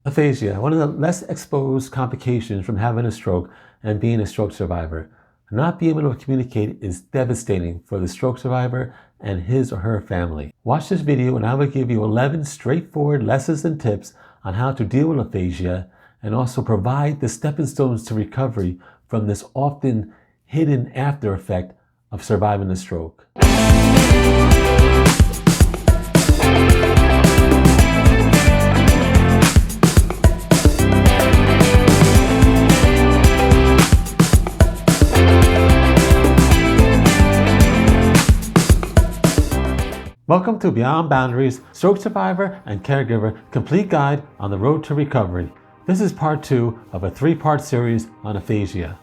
Aphasia, one of the less exposed complications from having a stroke and being a stroke survivor. Not being able to communicate is devastating for the stroke survivor and his or her family. Watch this video and I will give you 11 straightforward lessons and tips on how to deal with aphasia and also provide the stepping stones to recovery from this often hidden after effect of surviving a stroke. Welcome to Beyond Boundaries, Stroke Survivor and Caregiver Complete Guide on the Road to Recovery. This is part 2 of a 3-part series on aphasia.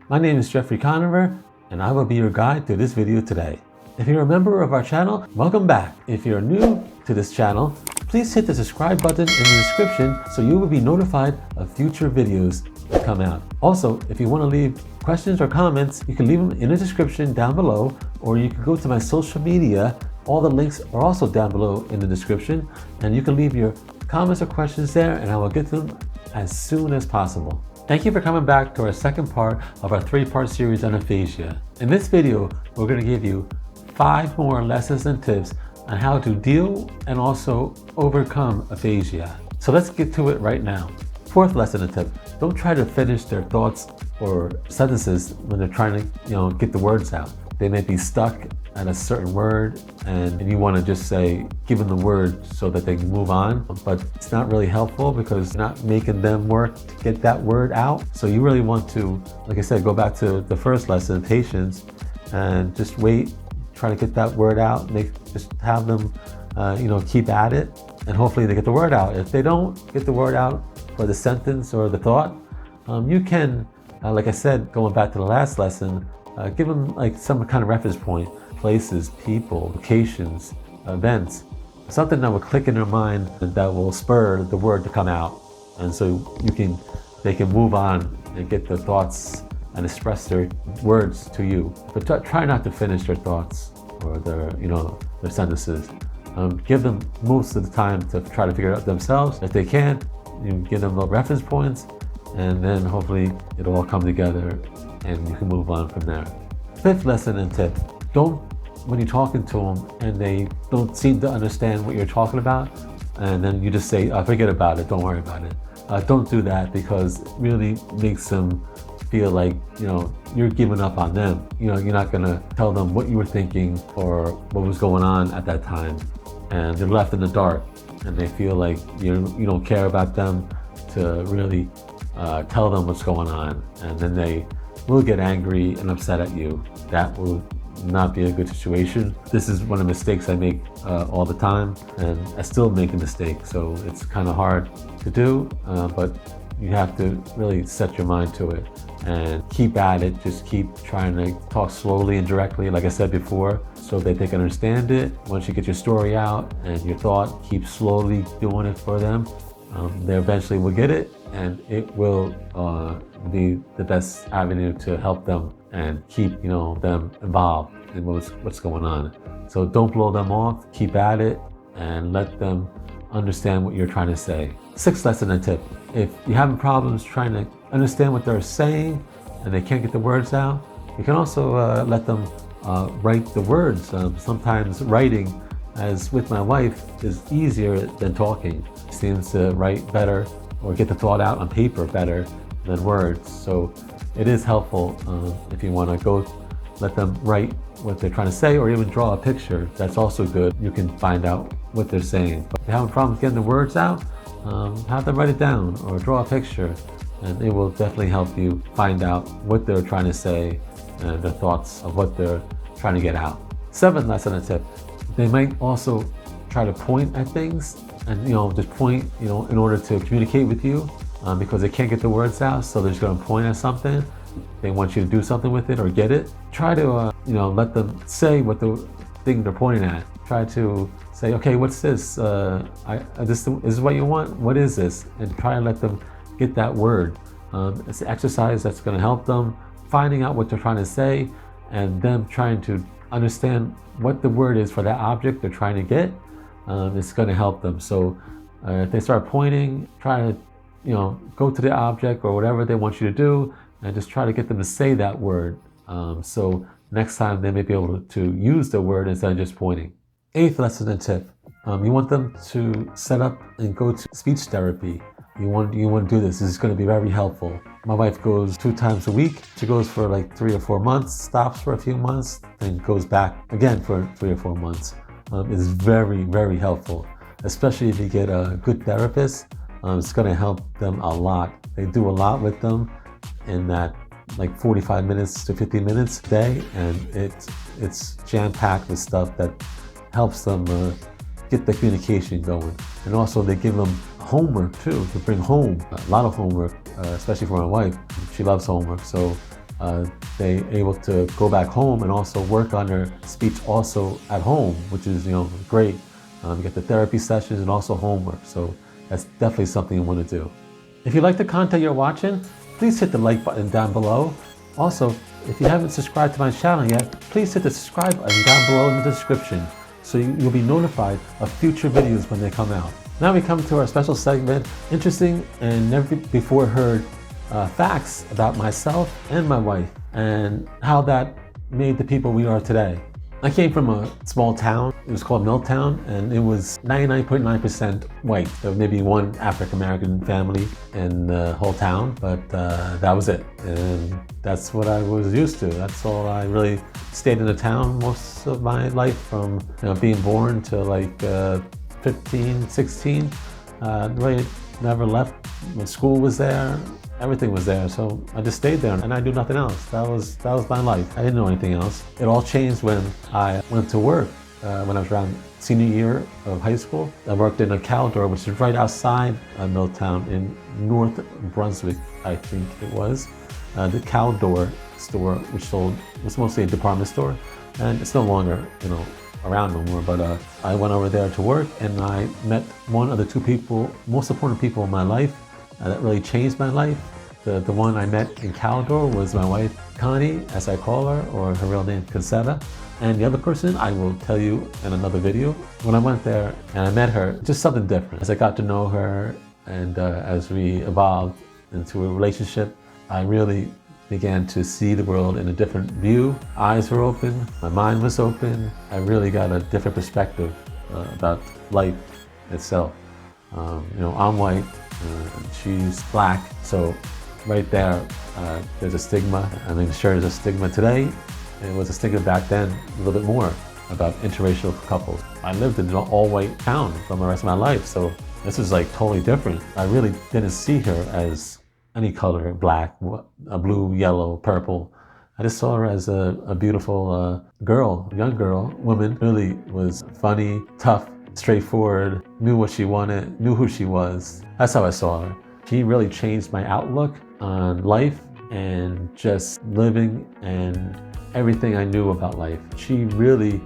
My name is Jeffrey Conover and I will be your guide through this video today. If you're a member of our channel, welcome back. If you're new to this channel, please hit the subscribe button in the description so you will be notified of future videos that come out. Also, if you want to leave questions or comments, you can leave them in the description down below, or you can go to my social media. All the links are also down below in the description, and you can leave your comments or questions there and I will get to them as soon as possible. Thank you for coming back to our second part of our 3-part series on aphasia. In this video, we're going to give you 5 more lessons and tips on how to deal and also overcome aphasia. So let's get to it right now. 4th lesson and tip: don't try to finish their thoughts or sentences when they're trying to, get the words out. They may be stuck at a certain word and you want to just say, give them the word so that they can move on, but it's not really helpful because you're not making them work to get that word out. So you really want to, like I said, go back to the first lesson, patience, and just wait, try to get that word out, just have them, keep at it, and hopefully they get the word out. If they don't get the word out for the sentence or the thought, you can, like I said, going back to the last lesson, give them like some kind of reference point, places, people, locations, events, something that will click in their mind that will spur the word to come out. And so they can move on and get their thoughts and express their words to you. But try not to finish their thoughts or their sentences. Give them most of the time to try to figure it out themselves. If they can't, you give them the reference points, and then hopefully it'll all come together and you can move on from there. 5th lesson and tip: when you're talking to them and they don't seem to understand what you're talking about, and then you just say, forget about it, don't worry about it. Don't do that, because it really makes them feel like, you're giving up on them. You're not gonna tell them what you were thinking or what was going on at that time. And they're left in the dark and they feel like you don't care about them to really tell them what's going on. And then they will get angry and upset at you. That will not be a good situation. This is one of the mistakes I make all the time, and I still make a mistake, so it's kind of hard to do, but you have to really set your mind to it and keep at it. Just keep trying to talk slowly and directly, like I said before, so that they can understand it. Once you get your story out and your thought, keep slowly doing it for them. They eventually will get it, and it will be the best avenue to help them and keep them involved in what's going on. So don't blow them off, keep at it, and let them understand what you're trying to say. 6th lesson and tip: if you're having problems trying to understand what they're saying and they can't get the words out, you can also let them write the words. Sometimes writing, as with my wife, is easier than talking. She seems to write better or get the thought out on paper better than words. So it is helpful if you want to let them write what they're trying to say, or even draw a picture. That's also good. You can find out what they're saying. But if you're having problems getting the words out, have them write it down or draw a picture, and it will definitely help you find out what they're trying to say and their thoughts of what they're trying to get out. 7th lesson and tip: they might also try to point at things and just point in order to communicate with you, because they can't get the words out, so they're just going to point at something. They want you to do something with it or get it. Try to let them say what the thing they're pointing at. Try to say, okay, what's this? This is what you want? What is this? And try to let them get that word. It's an exercise that's going to help them finding out what they're trying to say, and them trying to understand what the word is for that object they're trying to get. It's going to help them. So If they start pointing, try to, go to the object or whatever they want you to do, and just try to get them to say that word. So next time they may be able to use the word instead of just pointing. 8th lesson and tip. You want them to set up and go to speech therapy. You want to do this. This is going to be very helpful. My wife goes 2 times a week. She goes for like 3 or 4 months, stops for a few months, then goes back again for 3 or 4 months. It's very, very helpful, especially if you get a good therapist. It's going to help them a lot. They do a lot with them in that like 45 minutes to 50 minutes a day, and it's jam-packed with stuff that helps them get the communication going. And also they give them homework too, to bring home, a lot of homework, especially for my wife. She loves homework, so they able to go back home and also work on their speech also at home, which is great. You get the therapy sessions and also homework, so that's definitely something you want to do. If you like the content you're watching, please hit the like button down below. Also, if you haven't subscribed to my channel yet, please hit the subscribe button down below in the description so you'll be notified of future videos when they come out. Now we come to our special segment, interesting and never before heard facts about myself and my wife and how that made the people we are today. I came from a small town. It was called Milltown, and it was 99.9% white. There was maybe one African-American family in the whole town, but that was it. And that's what I was used to. That's all. I really stayed in the town most of my life, from being born to like 15, 16. Really never left. When school was there, everything was there, so I just stayed there and I do nothing else. That was my life. I didn't know anything else. It all changed when I went to work. When I was around senior year of high school, I worked in a Caldor, which is right outside Milltown in North Brunswick, I think it was. The Caldor store, which was mostly a department store, and it's no longer around no more. But I went over there to work, and I met one of the 2 people, most important people in my life. That really changed my life. The one I met in Caldor was my wife, Connie, as I call her, or her real name, Conseta. And the other person I will tell you in another video. When I went there and I met her, just something different. As I got to know her and as we evolved into a relationship, I really began to see the world in a different view. Eyes were open, my mind was open. I really got a different perspective about life itself. I'm white. She's black, so right there, there's a stigma. I mean, sure, there's a stigma today. It was a stigma back then, a little bit more, about interracial couples. I lived in an all-white town for the rest of my life, so this is like totally different. I really didn't see her as any color, black, blue, yellow, purple. I just saw her as a beautiful girl, young girl, woman. Really was funny, tough, straightforward, knew what she wanted, knew who she was. That's how I saw her. She really changed my outlook on life and just living and everything I knew about life. She really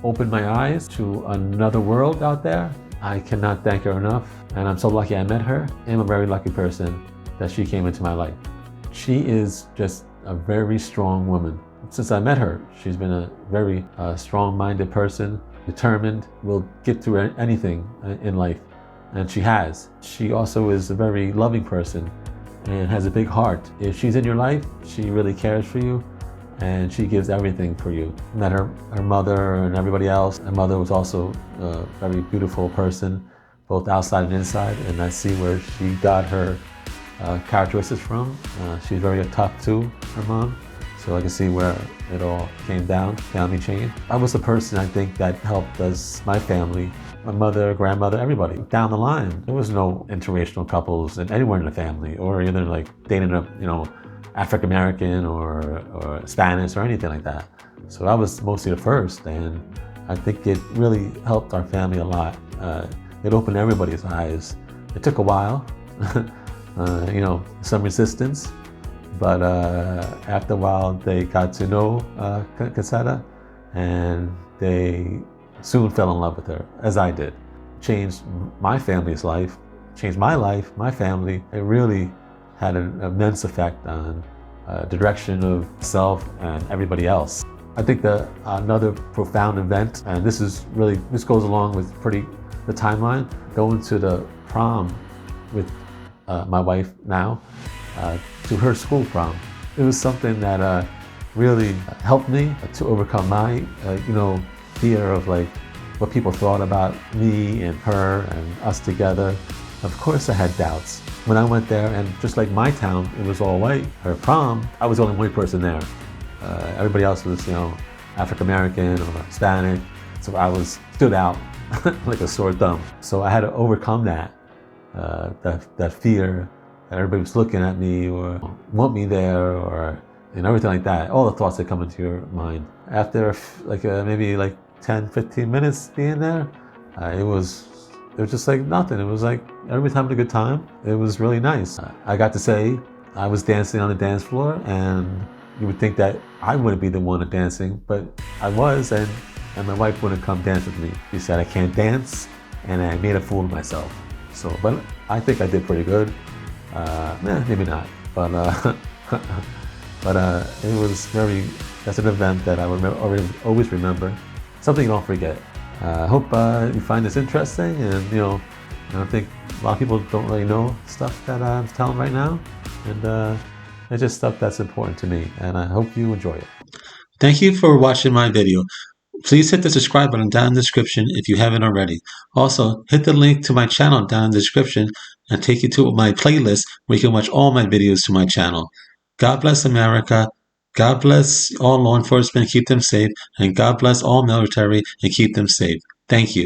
opened my eyes to another world out there. I cannot thank her enough, and I'm so lucky I met her. I'm a very lucky person that she came into my life. She is just a very strong woman. Since I met her, she's been a very strong-minded person, determined, will get through anything in life, and she has. She also is a very loving person and has a big heart. If she's in your life, she really cares for you, and she gives everything for you. Met her mother and everybody else. Her mother was also a very beautiful person, both outside and inside, and I see where she got her characteristics from. She's very tough too, her mom. So I can see where it all came down, family chain. I was the person I think that helped us, my family, my mother, grandmother, everybody. Down the line, there was no interracial couples anywhere in the family, or either like dating a, African-American or Spanish or anything like that. So I was mostly the first, and I think it really helped our family a lot. It opened everybody's eyes. It took a while, some resistance. But after a while, they got to know Conseta, and they soon fell in love with her, as I did. Changed my family's life, changed my life, my family. It really had an immense effect on the direction of self and everybody else. I think another profound event, and this goes along with the timeline, going to the prom with my wife now to her school prom. It was something that really helped me to overcome my, fear of like what people thought about me and her and us together. Of course I had doubts. When I went there, and just like my town, it was all white. Her prom, I was the only white person there. Everybody else was, African American or Hispanic. So I stood out like a sore thumb. So I had to overcome that fear that everybody was looking at me or want me there and everything like that. All the thoughts that come into your mind. After maybe 10, 15 minutes being there, it was just like nothing. It was like everybody's having a good time. It was really nice. I got to say I was dancing on the dance floor, and you would think that I wouldn't be the one dancing, but I was, and my wife wouldn't come dance with me. She said I can't dance, and I made a fool of myself. So, but I think I did pretty good. Maybe not, but it was that's an event that I will always remember. Something you don't forget. I hope you find this interesting, and I think a lot of people don't really know stuff that I'm telling right now, and it's just stuff that's important to me, and I hope you enjoy it. Thank you for watching my video. Please hit the subscribe button down in the description if you haven't already. Also, hit the link to my channel down in the description and take you to my playlist where you can watch all my videos to my channel. God bless America. God bless all law enforcement, keep them safe, and God bless all military and keep them safe. Thank you.